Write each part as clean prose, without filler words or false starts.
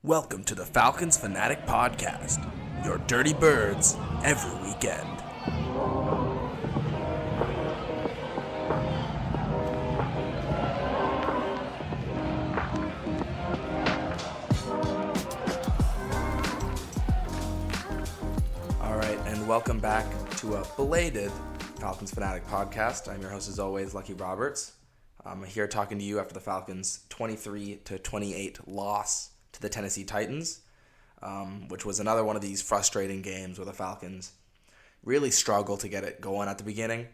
Welcome to the Falcons Fanatic Podcast, your dirty birds every weekend. All right, and welcome back to a belated Falcons Fanatic Podcast. I'm your host, as always, Lucky Roberts. I'm here talking to you after the Falcons' 23-28 loss to the Tennessee Titans, which was another one of these frustrating games where the Falcons really struggle to get it going at the beginning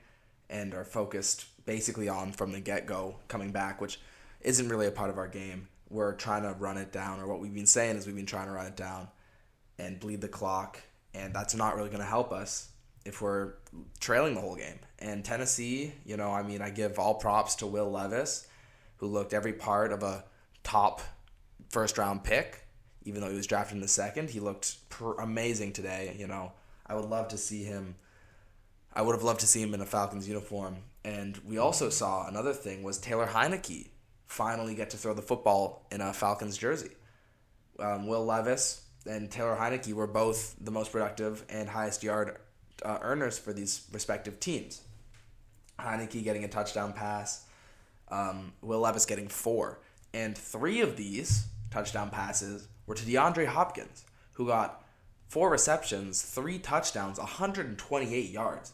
and are focused basically on from the get-go coming back, which isn't really a part of our game. We're trying to run it down, or what we've been saying is we've been trying to run it down and bleed the clock, and that's not really going to help us if we're trailing the whole game. And Tennessee, I give all props to Will Levis, who looked every part of a top first-round pick, even though he was drafted in the second. He looked amazing today. I would love to see him. I would have loved to see him in a Falcons uniform. And we also saw another thing was Taylor Heinicke finally get to throw the football in a Falcons jersey. Will Levis and Taylor Heinicke were both the most productive and highest yard earners for these respective teams. Heinicke getting a touchdown pass, Will Levis getting 4. And 3 of these touchdown passes were to DeAndre Hopkins, who got 4 receptions, 3 touchdowns, 128 yards.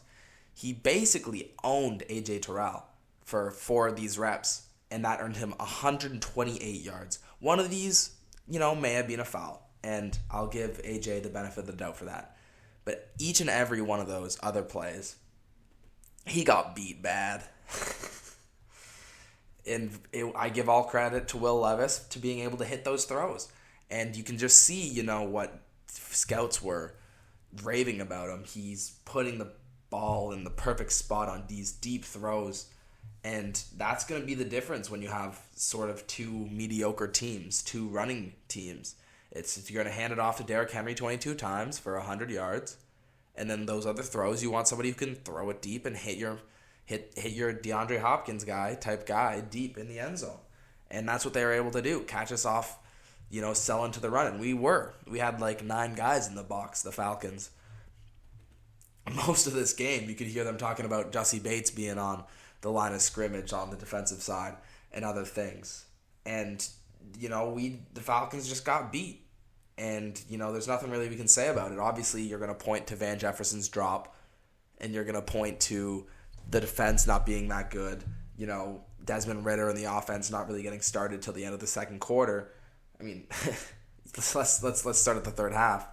He basically owned A.J. Terrell for 4 of these reps, and that earned him 128 yards. One of these, may have been a foul, and I'll give A.J. the benefit of the doubt for that. But each and every one of those other plays, he got beat bad. And I give all credit to Will Levis to being able to hit those throws. And you can just see, what scouts were raving about him. He's putting the ball in the perfect spot on these deep throws. And that's going to be the difference when you have sort of 2 mediocre teams, 2 running teams. You're going to hand it off to Derrick Henry 22 times for 100 yards. And then those other throws, you want somebody who can throw it deep and hit your DeAndre Hopkins type guy deep in the end zone. And that's what they were able to do. Catch us off, selling to the run. And we had like 9 guys in the box, the Falcons. Most of this game, you could hear them talking about Jussie Bates being on the line of scrimmage on the defensive side and other things. And, the Falcons just got beat. And, there's nothing really we can say about it. Obviously, you're going to point to Van Jefferson's drop, and you're going to point to the defense not being that good. Desmond Ridder and the offense not really getting started till the end of the second quarter. I mean, let's start at the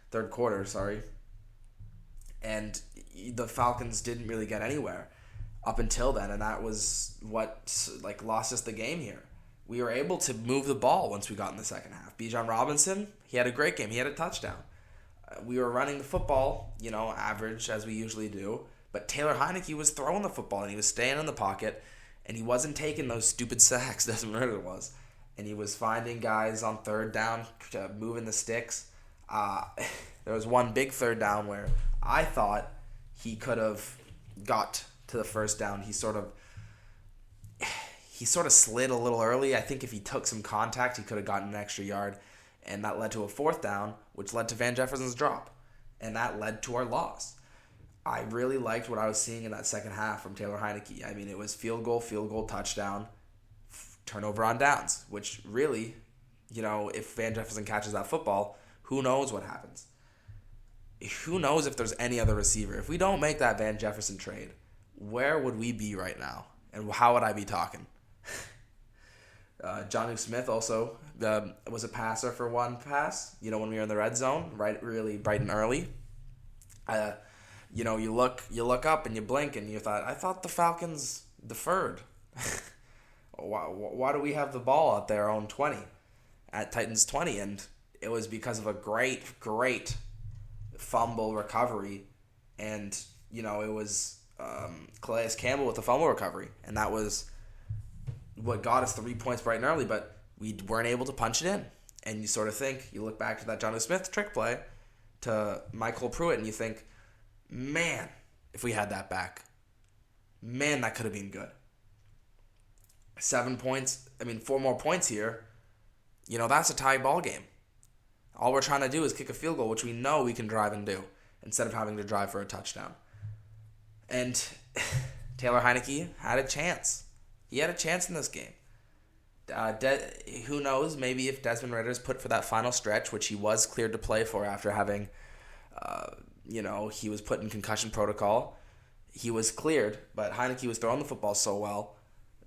third quarter, sorry. And the Falcons didn't really get anywhere up until then, and that was what lost us the game here. We were able to move the ball once we got in the second half. Bijan Robinson, he had a great game. He had a touchdown. We were running the football, average as we usually do. But Taylor Heinicke was throwing the football, and he was staying in the pocket, and he wasn't taking those stupid sacks Desmond Ridder was. And he was finding guys on third down, moving the sticks. There was one big third down where I thought he could have got to the first down. He sort of slid a little early. I think if he took some contact, he could have gotten an extra yard. And that led to a 4th down, which led to Van Jefferson's drop. And that led to our loss. I really liked what I was seeing in that second half from Taylor Heinicke. I mean, it was field goal, touchdown, turnover on downs, which really, if Van Jefferson catches that football, who knows what happens? Who knows if there's any other receiver? If we don't make that Van Jefferson trade, where would we be right now? And how would I be talking? Jonnu Smith also was a passer for one pass, when we were in the red zone, really bright and early. You look up and you blink and I thought the Falcons deferred. Why do we have the ball at their own 20, at Titans 20? And it was because of a great fumble recovery. And, it was Calais Campbell with the fumble recovery. And that was what got us 3 points bright and early, but we weren't able to punch it in. And you sort of think, you look back to that Jonnu Smith trick play to Michael Pruitt, and you think, man, if we had that back, man, that could have been good. 7 points, 4 more points here, that's a tie ball game. All we're trying to do is kick a field goal, which we know we can drive and do, instead of having to drive for a touchdown. And Taylor Heinicke had a chance. He had a chance in this game. Who knows, maybe if Desmond Ritter's put for that final stretch, which he was cleared to play for after having, he was put in concussion protocol. He was cleared, but Heinicke was throwing the football so well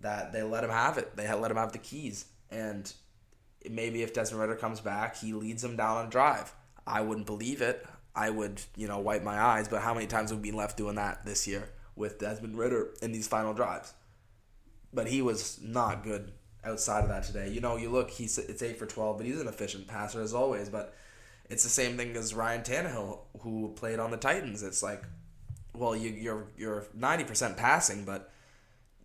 that they let him have it. They let him have the keys. And maybe if Desmond Ridder comes back, he leads them down on a drive. I wouldn't believe it. I would, wipe my eyes. But how many times have we been left doing that this year with Desmond Ridder in these final drives? But he was not good outside of that today. You look, it's 8 for 12, but he's an efficient passer as always. But it's the same thing as Ryan Tannehill, who played on the Titans. It's like, well, you're 90% passing, but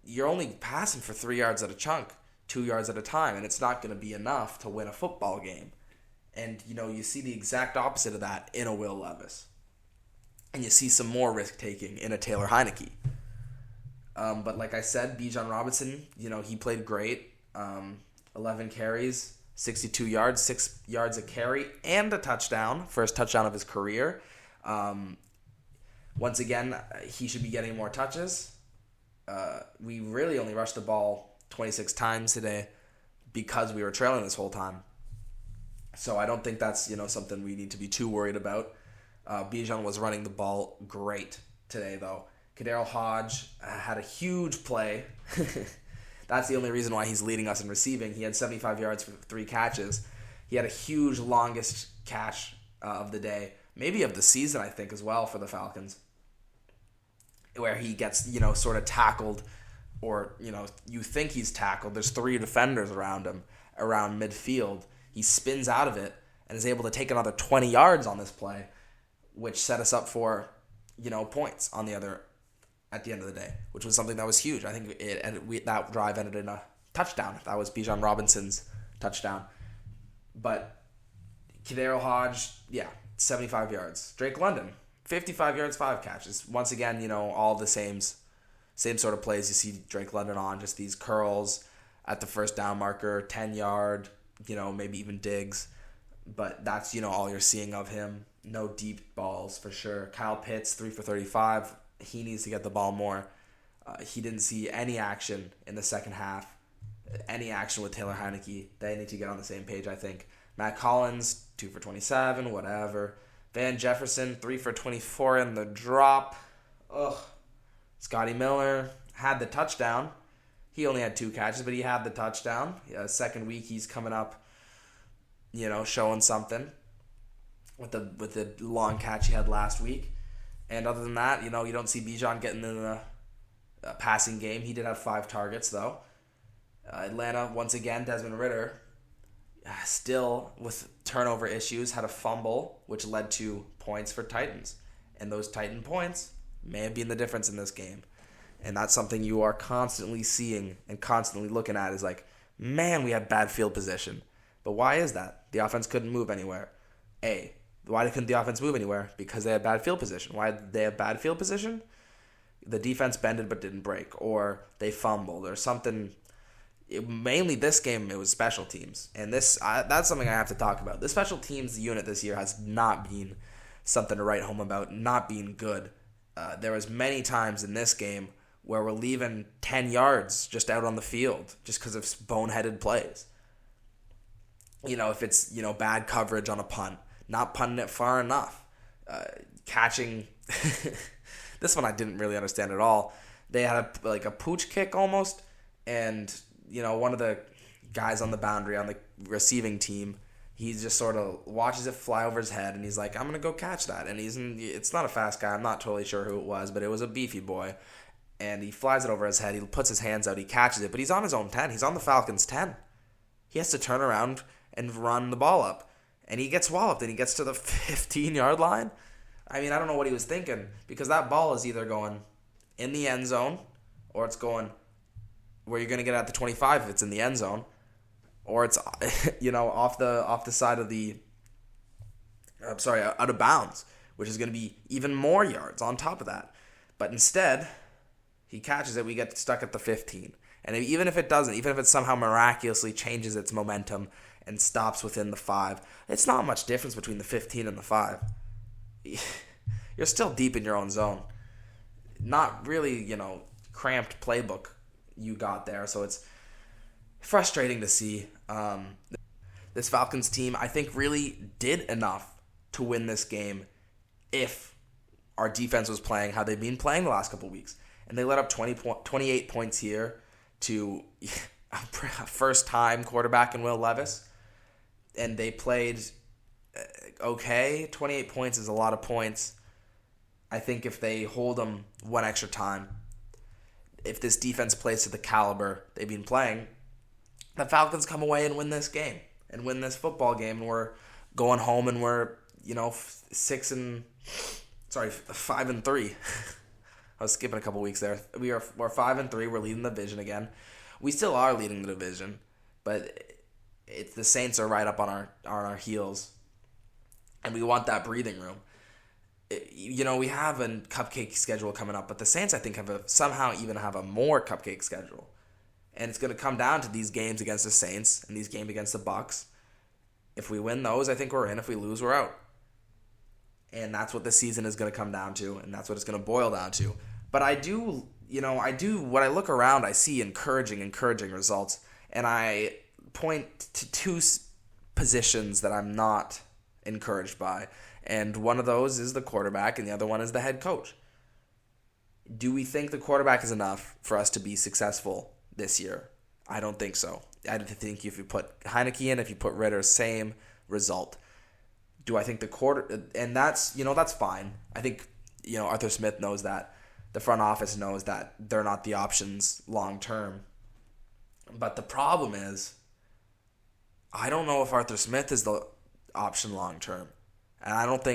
you're only passing for 3 yards at a chunk, 2 yards at a time, and it's not going to be enough to win a football game. And, you see the exact opposite of that in a Will Levis. And you see some more risk-taking in a Taylor Heinicke. But like I said, Bijan Robinson, he played great. 11 carries, 62 yards, 6 yards a carry, and a touchdown. First touchdown of his career. Once again, he should be getting more touches. We really only rushed the ball 26 times today because we were trailing this whole time. So I don't think that's, something we need to be too worried about. Bijan was running the ball great today, though. Kadarius Hodge had a huge play. That's the only reason why he's leading us in receiving. He had 75 yards for 3 catches. He had a huge, longest catch of the day, maybe of the season, I think, as well for the Falcons, where he gets, sort of tackled, or, you think he's tackled. There's 3 defenders around him, around midfield. He spins out of it and is able to take another 20 yards on this play, which set us up for, points at the end of the day, which was something that was huge. I think that drive ended in a touchdown. That was Bijan Robinson's touchdown. But Kadarius Hodge, 75 yards. Drake London, 55 yards, 5 catches. Once again, all the same sort of plays you see Drake London on, just these curls at the first down marker, 10-yard, maybe even digs. But that's, all you're seeing of him. No deep balls for sure. Kyle Pitts, 3 for 35. He needs to get the ball more. He didn't see any action in the second half. Any action with Taylor Heinicke. They need to get on the same page, I think. Matt Collins, 2 for 27, whatever. Van Jefferson, 3 for 24 in the drop. Ugh. Scotty Miller had the touchdown. He only had 2 catches, but he had the touchdown. Second week, he's coming up, showing something with the long catch he had last week. And other than that, you don't see Bijan getting in a passing game. He did have 5 targets, though. Atlanta, once again, Desmond Ridder, still with turnover issues, had a fumble, which led to points for Titans. And those Titan points may have been the difference in this game. And that's something you are constantly seeing and constantly looking at is like, man, we had bad field position. But why is that? The offense couldn't move anywhere. Why couldn't the offense move anywhere? Because they had bad field position. Why did they have bad field position? The defense bended but didn't break, or they fumbled, or something. Mainly this game, it was special teams. And that's something I have to talk about. The special teams unit this year has not been something to write home about, not being good. There was many times in this game where we're leaving 10 yards just out on the field just because of boneheaded plays. If it's, bad coverage on a punt, not punting it far enough, catching. This one I didn't really understand at all. They had a pooch kick almost, and one of the guys on the boundary on the receiving team, he just sort of watches it fly over his head, and he's like, I'm gonna go catch that. And it's not a fast guy. I'm not totally sure who it was, but it was a beefy boy, and he flies it over his head. He puts his hands out. He catches it, but he's on his own 10. He's on the Falcons' 10. He has to turn around and run the ball up. And he gets walloped, and he gets to the 15-yard line. I mean, I don't know what he was thinking, because that ball is either going in the end zone, or it's going where you're going to get at the 25 if it's in the end zone, or it's off the side of the out of bounds, which is going to be even more yards on top of that. But instead, he catches it. We get stuck at the 15. And even if it doesn't, even if it somehow miraculously changes its momentum and stops within the 5, it's not much difference between the 15 and the 5. You're still deep in your own zone. Not really, cramped playbook you got there. So it's frustrating to see. This Falcons team, I think, really did enough to win this game if our defense was playing how they've been playing the last couple of weeks. And they let up 28 points here to a first-time quarterback in Will Levis. And they played okay. 28 points is a lot of points. I think if they hold them one extra time, if this defense plays to the caliber they've been playing, the Falcons come away and win this game and win this football game. And we're going home and we're, 5-3. I was skipping a couple weeks there. We're 5-3. We're leading the division again. We still are leading the division, but the Saints are right up on our heels, and we want that breathing room. We have a cupcake schedule coming up, but the Saints, I think, somehow even have a more cupcake schedule. And it's going to come down to these games against the Saints and these games against the Bucs. If we win those, I think we're in. If we lose, we're out. And that's what the season is going to come down to, and that's what it's going to boil down to. But when I look around, I see encouraging results, and I point to two positions that I'm not encouraged by. And one of those is the quarterback, and the other one is the head coach. Do we think the quarterback is enough for us to be successful this year? I don't think so. I think if you put Heineke in, if you put Ritter, same result. Do I think and that's fine. I think, Arthur Smith knows that. The front office knows that they're not the options long term. But the problem is, I don't know if Arthur Smith is the option long term. And I don't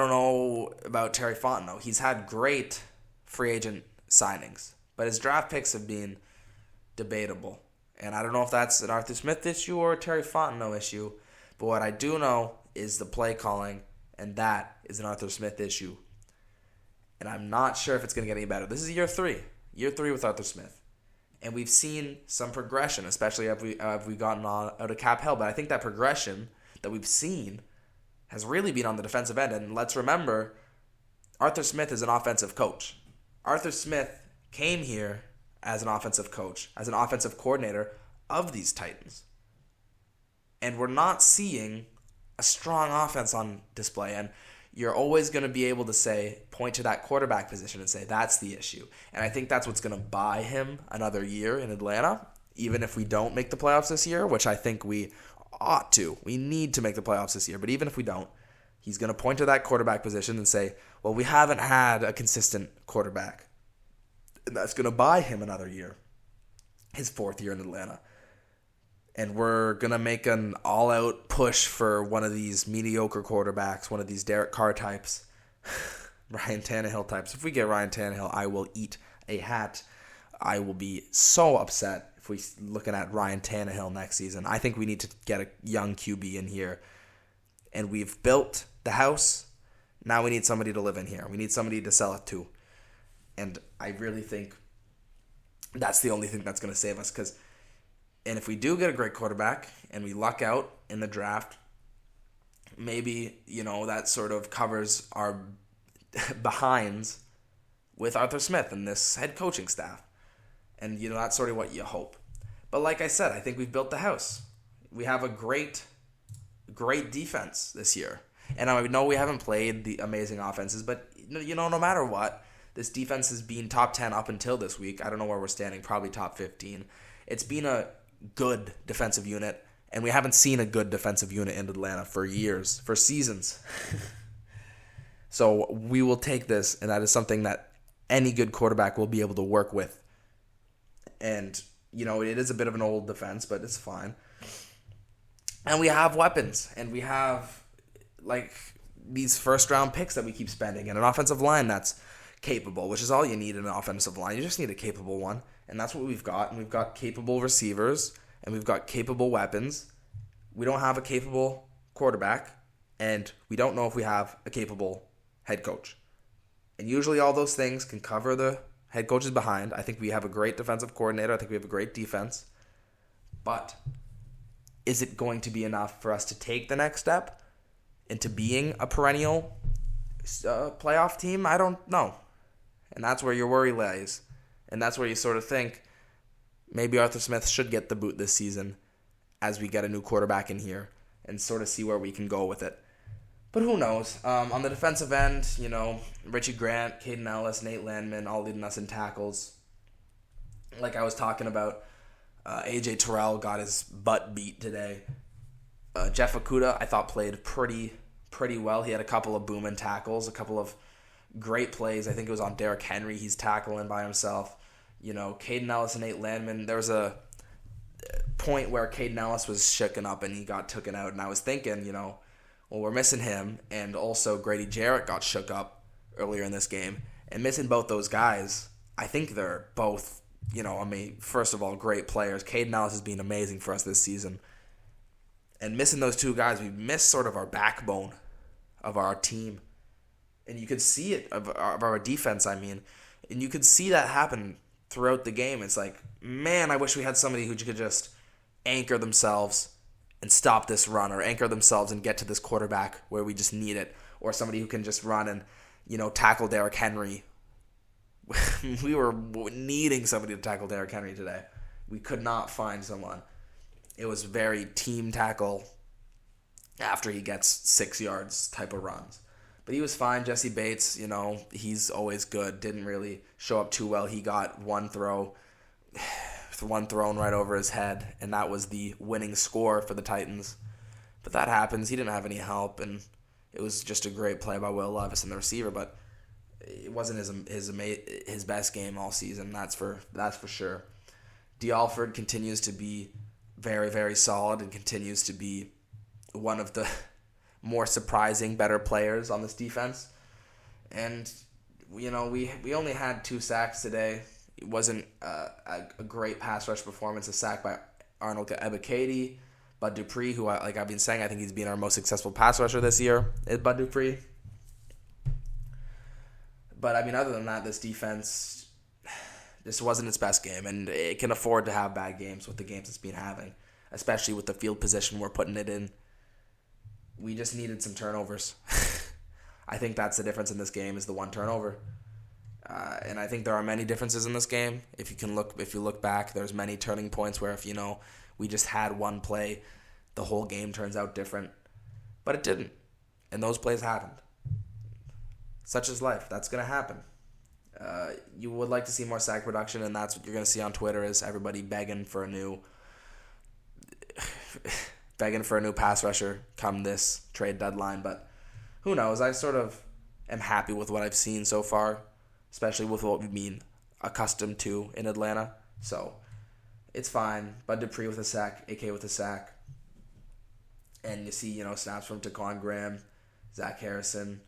know about Terry Fontenot. He's had great free agent signings, but his draft picks have been debatable. And I don't know if that's an Arthur Smith issue or a Terry Fontenot issue. But what I do know is the play calling, and that is an Arthur Smith issue. And I'm not sure if it's going to get any better. This is year 3 with Arthur Smith. And we've seen some progression, especially as we've gotten out of cap hell. But I think that progression that we've seen has really been on the defensive end. And let's remember, Arthur Smith is an offensive coach. Arthur Smith came here as an offensive coach, as an offensive coordinator of these Titans. And we're not seeing a strong offense on display. And you're always going to be able to point to that quarterback position and say, that's the issue. And I think that's what's going to buy him another year in Atlanta, even if we don't make the playoffs this year, which I think we ought to. We need to make the playoffs this year. But even if we don't, he's going to point to that quarterback position and say, well, we haven't had a consistent quarterback. And that's going to buy him another year, his 4th year in Atlanta. And we're going to make an all-out push for one of these mediocre quarterbacks, one of these Derek Carr types, Ryan Tannehill types. If we get Ryan Tannehill, I will eat a hat. I will be so upset if we're looking at Ryan Tannehill next season. I think we need to get a young QB in here. And we've built the house. Now we need somebody to live in here. We need somebody to sell it to. And I really think that's the only thing that's going to save us. And if we do get a great quarterback and we luck out in the draft, maybe, that sort of covers our behinds with Arthur Smith and this head coaching staff. And, that's sort of what you hope. But like I said, I think we've built the house. We have a great defense this year. And I know we haven't played the amazing offenses, but, no matter what, this defense has been top 10 up until this week. I don't know where we're standing, probably top 15. It's been a good defensive unit, and we haven't seen a good defensive unit in Atlanta for years, for seasons. So we will take this, and that is something that any good quarterback will be able to work with. And, it is a bit of an old defense, but it's fine. And we have weapons, and we have, these first-round picks that we keep spending, and an offensive line that's capable, which is all you need in an offensive line. You just need a capable one. And that's what we've got. And we've got capable receivers. And we've got capable weapons. We don't have a capable quarterback. And we don't know if we have a capable head coach. And usually all those things can cover the head coach's behind. I think we have a great defensive coordinator. I think we have a great defense. But is it going to be enough for us to take the next step into being a perennial playoff team? I don't know. And that's where your worry lies. And that's where you sort of think maybe Arthur Smith should get the boot this season as we get a new quarterback in here and sort of see where we can go with it. But who knows? On the defensive end, Richie Grant, Caden Ellis, Nate Landman all leading us in tackles. Like I was talking about, AJ Terrell got his butt beat today. Jeff Okudah, I thought, played pretty well. He had a couple of booming tackles, a couple of great plays. I think it was on Derrick Henry. He's tackling by himself. Caden Ellis and Nate Landman. There was a point where Caden Ellis was shooken up and he got taken out. And I was thinking, well, we're missing him. And also Grady Jarrett got shook up earlier in this game. And missing both those guys, I think they're both, first of all, great players. Caden Ellis has been amazing for us this season. And missing those two guys, we missed sort of our backbone of our team. And you could see it, of our defense, and you could see that happen throughout the game. It's like, man, I wish we had somebody who could just anchor themselves and stop this run, or anchor themselves and get to this quarterback where we just need it, or somebody who can just run and, tackle Derrick Henry. We were needing somebody to tackle Derrick Henry today. We could not find someone. It was very team tackle after he gets 6 yards type of runs. But he was fine. Jesse Bates, he's always good. Didn't really show up too well. He got one thrown right over his head, and that was the winning score for the Titans. But that happens. He didn't have any help, and it was just a great play by Will Levis and the receiver. But it wasn't his best game all season. That's for sure. D. Alford continues to be very, very solid and continues to be one of the more surprising, better players on this defense. And, we only had 2 sacks today. It wasn't a great pass rush performance. A sack by Arnold Ebiketie. Bud Dupree, who, I've been saying, I think he's been our most successful pass rusher this year, is Bud Dupree. But, other than that, this defense, this wasn't its best game. And it can afford to have bad games with the games it's been having, especially with the field position we're putting it in. We just needed some turnovers. I think that's the difference in this game, is the one turnover. And I think there are many differences in this game. If you look back, there's many turning points where if we just had one play, the whole game turns out different. But it didn't. And those plays happened. Such is life. That's going to happen. You would like to see more sack production, and that's what you're going to see on Twitter, is everybody begging for a new pass rusher come this trade deadline. But who knows? I sort of am happy with what I've seen so far, especially with what we've been accustomed to in Atlanta. So it's fine. Bud Dupree with a sack, AK with a sack. And you see, snaps from Taquan Graham, Zach Harrison.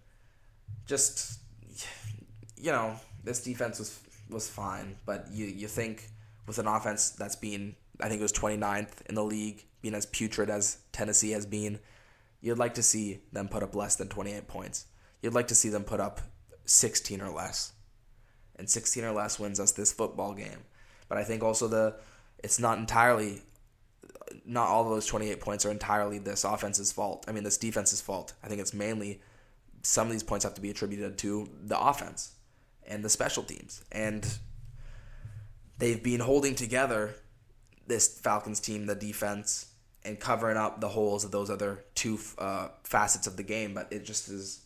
Just, this defense was fine. But you think with an offense that's been, I think it was 29th in the league, being as putrid as Tennessee has been, you'd like to see them put up less than 28 points. You'd like to see them put up 16 or less. And 16 or less wins us this football game. But I think also it's not all of those 28 points are entirely this offense's fault. This defense's fault. I think it's mainly some of these points have to be attributed to the offense and the special teams. And they've been holding together, this Falcons team, the defense, and covering up the holes of those other 2 facets of the game. But it just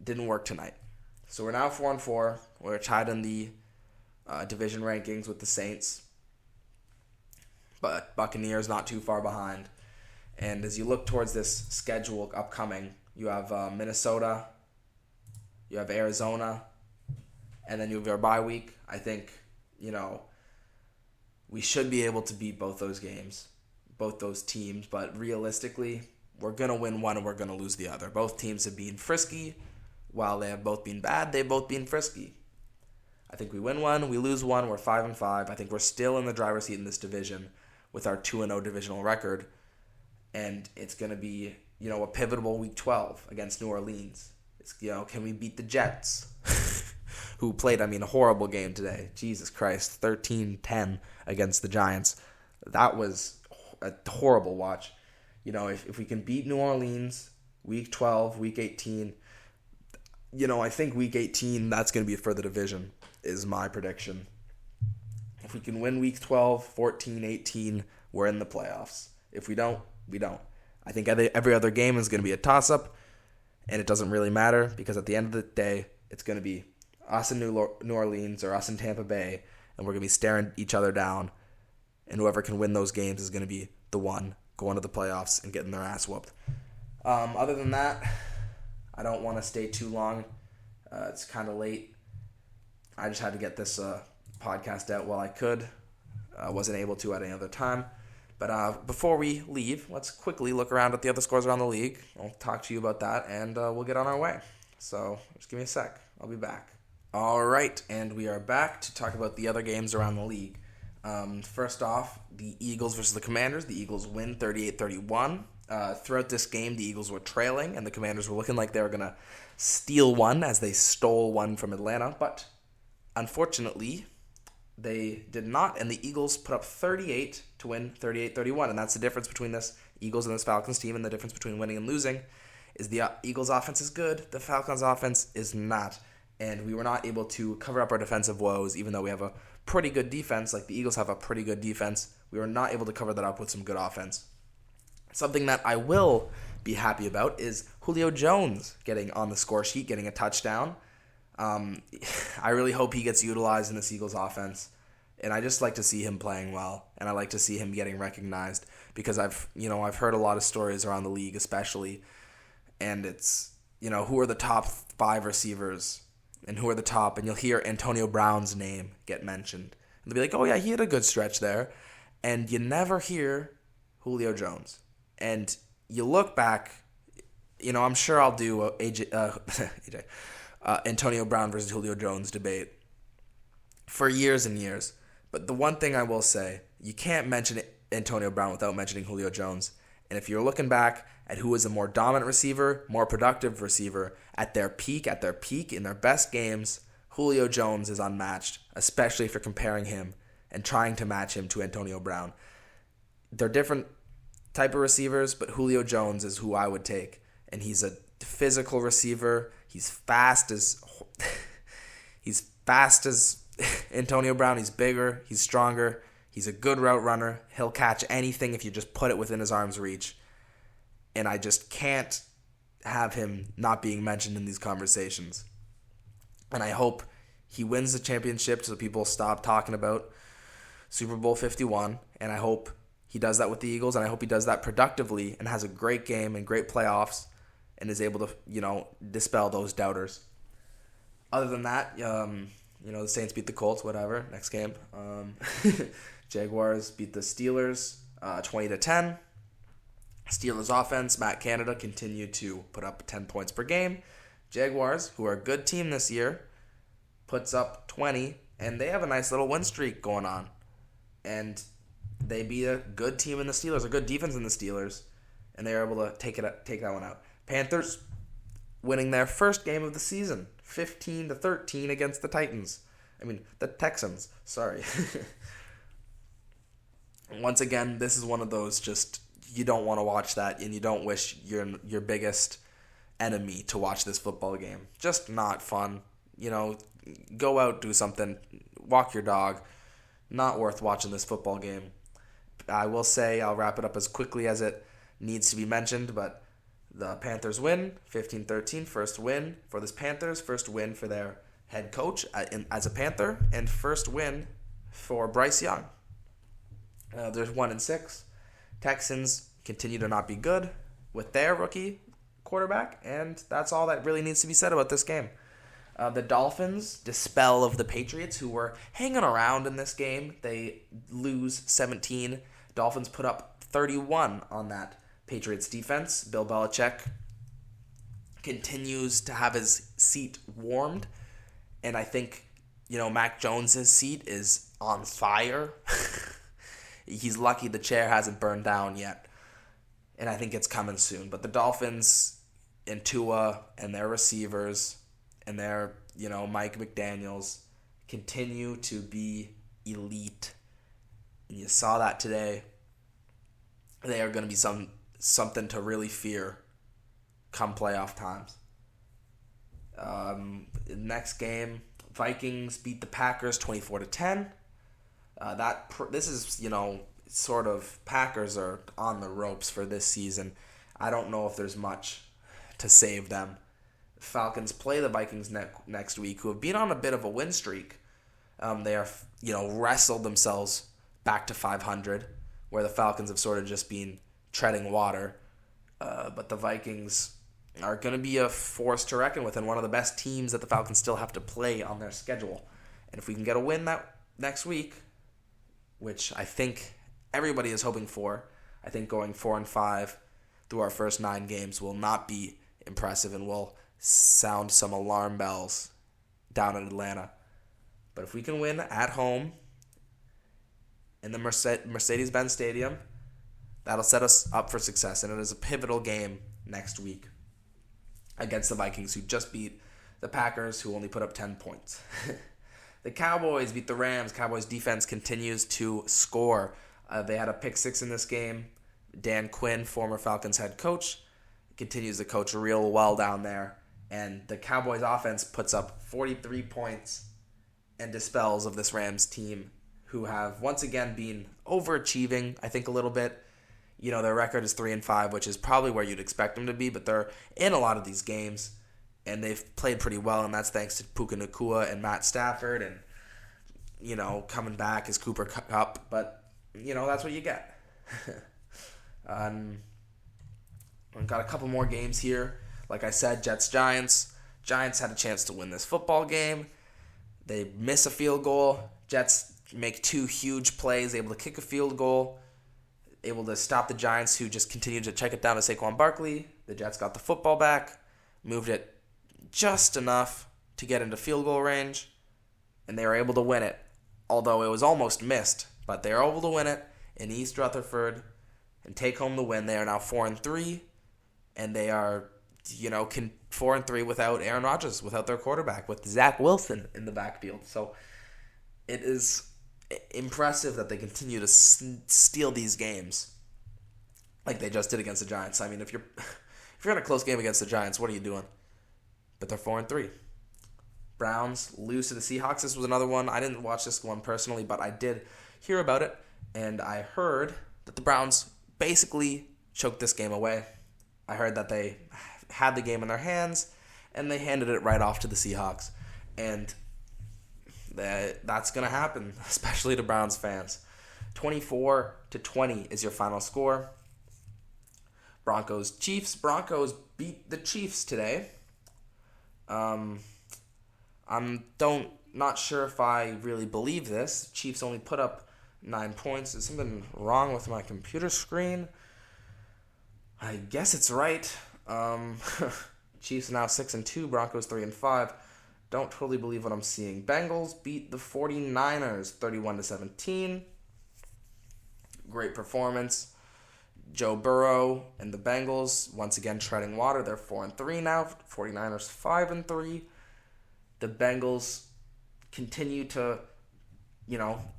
didn't work tonight. So we're now 4-4. We're tied in the division rankings with the Saints. But Buccaneers not too far behind. And as you look towards this schedule upcoming, you have Minnesota, you have Arizona, and then you have your bye week. I think, we should be able to beat both those games, both those teams. But realistically, we're going to win one and we're going to lose the other. Both teams have been frisky. While they have both been bad, they've both been frisky. I think we win one, we lose one, we're 5-5. I think we're still in the driver's seat in this division with our 2-0 divisional record. And it's going to be, a pivotal week 12 against New Orleans. It's, can we beat the Jets? Who played, a horrible game today. Jesus Christ, 13-10 against the Giants. That was a horrible watch. If we can beat New Orleans week 12, week 18, I think week 18 that's going to be for the division is my prediction. If we can win week 12, 14, 18, we're in the playoffs. If we don't, we don't. I think every other game is going to be a toss-up, and it doesn't really matter because at the end of the day, it's going to be us in New Orleans or us in Tampa Bay, and we're going to be staring each other down, and whoever can win those games is going to be the one going to the playoffs and getting their ass whooped. Other than that, I don't want to stay too long. It's kind of late. I just had to get this podcast out while I could. I wasn't able to at any other time. But before we leave, let's quickly look around at the other scores around the league. I'll talk to you about that, and we'll get on our way. So just give me a sec. I'll be back. All right, and we are back to talk about the other games around the league. First off, the Eagles versus the Commanders. The Eagles win 38-31. Throughout this game, the Eagles were trailing, and the Commanders were looking like they were going to steal one as they stole one from Atlanta. But unfortunately, they did not, and the Eagles put up 38 to win 38-31, and that's the difference between this Eagles and this Falcons team, and the difference between winning and losing is the Eagles' offense is good, the Falcons' offense is not, and we were not able to cover up our defensive woes, even though we have a pretty good defense, like the Eagles have a pretty good defense, we were not able to cover that up with some good offense. Something that I will be happy about is Julio Jones getting on the score sheet, getting a touchdown. I really hope he gets utilized in this Eagles offense, and I just like to see him playing well, and I like to see him getting recognized because I've heard a lot of stories around the league, especially, and it's who are the top 5 receivers and who are the top, and you'll hear Antonio Brown's name get mentioned, and they'll be like, oh yeah, he had a good stretch there, and you never hear Julio Jones, and you look back, I'm sure I'll do Antonio Brown versus Julio Jones debate for years and years. But the one thing I will say, you can't mention Antonio Brown without mentioning Julio Jones. And if you're looking back at who is a more dominant receiver, more productive receiver, at their peak, in their best games, Julio Jones is unmatched, especially if you're comparing him and trying to match him to Antonio Brown. They're different type of receivers, but Julio Jones is who I would take. And he's a physical receiver. He's fast as Antonio Brown. He's bigger. He's stronger. He's a good route runner. He'll catch anything if you just put it within his arm's reach. And I just can't have him not being mentioned in these conversations. And I hope he wins the championship so people stop talking about Super Bowl 51. And I hope he does that with the Eagles. And I hope he does that productively and has a great game and great playoffs and is able to, dispel those doubters. Other than that, the Saints beat the Colts, whatever, next game. Jaguars beat the Steelers 20-10. Steelers offense, Matt Canada, continued to put up 10 points per game. Jaguars, who are a good team this year, puts up 20, and they have a nice little win streak going on. And they beat a good team in the Steelers, a good defense in the Steelers, and they were able to take that one out. Panthers winning their first game of the season, 15-13 against the Texans. Sorry. Once again, this is one of those just you don't want to watch that, and you don't wish your biggest enemy to watch this football game. Just not fun. Go out, do something, walk your dog. Not worth watching this football game. I will say, I'll wrap it up as quickly as it needs to be mentioned, but the Panthers win 15-13, first win for this Panthers, first win for their head coach as a Panther, and first win for Bryce Young. They're 1-6. Texans continue to not be good with their rookie quarterback, and that's all that really needs to be said about this game. The Dolphins dispel of the Patriots, who were hanging around in this game. They lose 17. Dolphins put up 31 on that Patriots defense. Bill Belichick continues to have his seat warmed, and I think, Mac Jones's seat is on fire. He's lucky the chair hasn't burned down yet, and I think it's coming soon. But the Dolphins and Tua and their receivers and their, Mike McDaniels continue to be elite. And you saw that today. they are going to be something to really fear come playoff times. Next game, Vikings beat the Packers 24-10. This is, sort of Packers are on the ropes for this season. I don't know if there's much to save them. Falcons play the Vikings next week, who have been on a bit of a win streak. They are, wrestled themselves back to 500, where the Falcons have sort of just been treading water. But the Vikings are going to be a force to reckon with and one of the best teams that the Falcons still have to play on their schedule. And if we can get a win that next week, which I think everybody is hoping for, I think going 4-5 through our first 9 games will not be impressive and will sound some alarm bells down in Atlanta. But if we can win at home in the Mercedes-Benz Stadium, that'll set us up for success. And it is a pivotal game next week against the Vikings, who just beat the Packers, who only put up 10 points. The Cowboys beat the Rams. Cowboys defense continues to score. They had a pick 6 in this game. Dan Quinn, former Falcons head coach, continues to coach real well down there. And the Cowboys offense puts up 43 points and dispels of this Rams team, who have once again been overachieving, I think, a little bit. Their record is 3-5, which is probably where you'd expect them to be, but they're in a lot of these games, and they've played pretty well, and that's thanks to Puka Nacua and Matt Stafford, and, coming back is Cooper Kupp, but, that's what you get. I've got a couple more games here. Like I said, Jets-Giants. Giants had a chance to win this football game. They miss a field goal. Jets make 2 huge plays, able to kick a field goal, able to stop the Giants, who just continued to check it down to Saquon Barkley. The Jets got the football back, moved it just enough to get into field goal range, and they were able to win it, although it was almost missed. But they were able to win it in East Rutherford and take home the win. They are now 4-3, and they are, 4-3 without Aaron Rodgers, without their quarterback, with Zach Wilson in the backfield. So it is impressive that they continue to steal these games like they just did against the Giants. I mean, if you're in a close game against the Giants, what are you doing? But they're 4-3. Browns lose to the Seahawks. This was another one. I didn't watch this one personally, but I did hear about it, and I heard that the Browns basically choked this game away. I heard that they had the game in their hands, and they handed it right off to the Seahawks. And that's going to happen, especially to Browns fans. 24-20 is your final score. Broncos-Chiefs. Broncos beat the Chiefs today. I'm not sure if I really believe this. Chiefs only put up 9 points. Is something wrong with my computer screen? I guess it's right. Chiefs now 6-2. Broncos 3-5. Don't totally believe what I'm seeing. Bengals beat the 49ers 31-17. Great performance. Joe Burrow and the Bengals once again treading water. They're 4-3 now. 49ers 5-3. The Bengals continue to,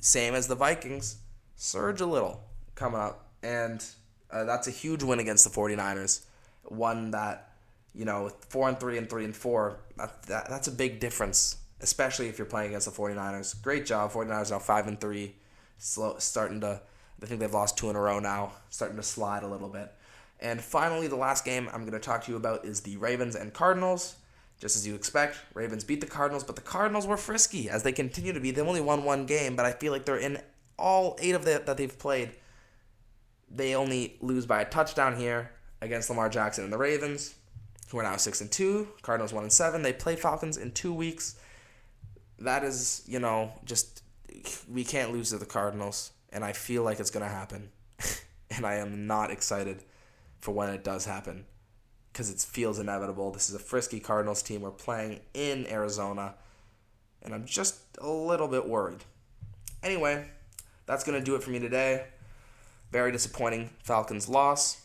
same as the Vikings, surge a little coming up. And that's a huge win against the 49ers. One that, 4-3 and 3-4, that's a big difference, especially if you're playing against the 49ers. Great job. 49ers now 5-3, starting to, I think they've lost 2 in a row now, starting to slide a little bit. And finally, the last game I'm going to talk to you about is the Ravens and Cardinals. Just as you expect, Ravens beat the Cardinals, but the Cardinals were frisky, as they continue to be. They only won 1 game, but I feel like they're in all 8 of that they've played. They only lose by a touchdown here against Lamar Jackson and the Ravens, who are now 6-2. Cardinals 1-7. They play Falcons in 2 weeks. That is, just we can't lose to the Cardinals, and I feel like it's going to happen. And I am not excited for when it does happen, because it feels inevitable. This is a frisky Cardinals team. We're playing in Arizona, and I'm just a little bit worried. Anyway, that's going to do it for me today. Very disappointing Falcons loss.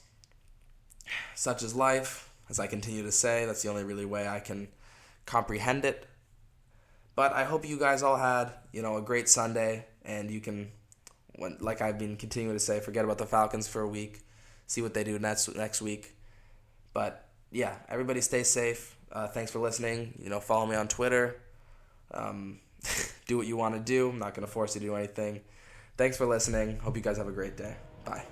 Such is life, as I continue to say. That's the only really way I can comprehend it. But I hope you guys all had, a great Sunday, and you can, like I've been continuing to say, forget about the Falcons for a week. see what they do next week. But yeah, everybody stay safe. Thanks for listening. Follow me on Twitter. Do what you want to do. I'm not going to force you to do anything. Thanks for listening. Hope you guys have a great day. Bye.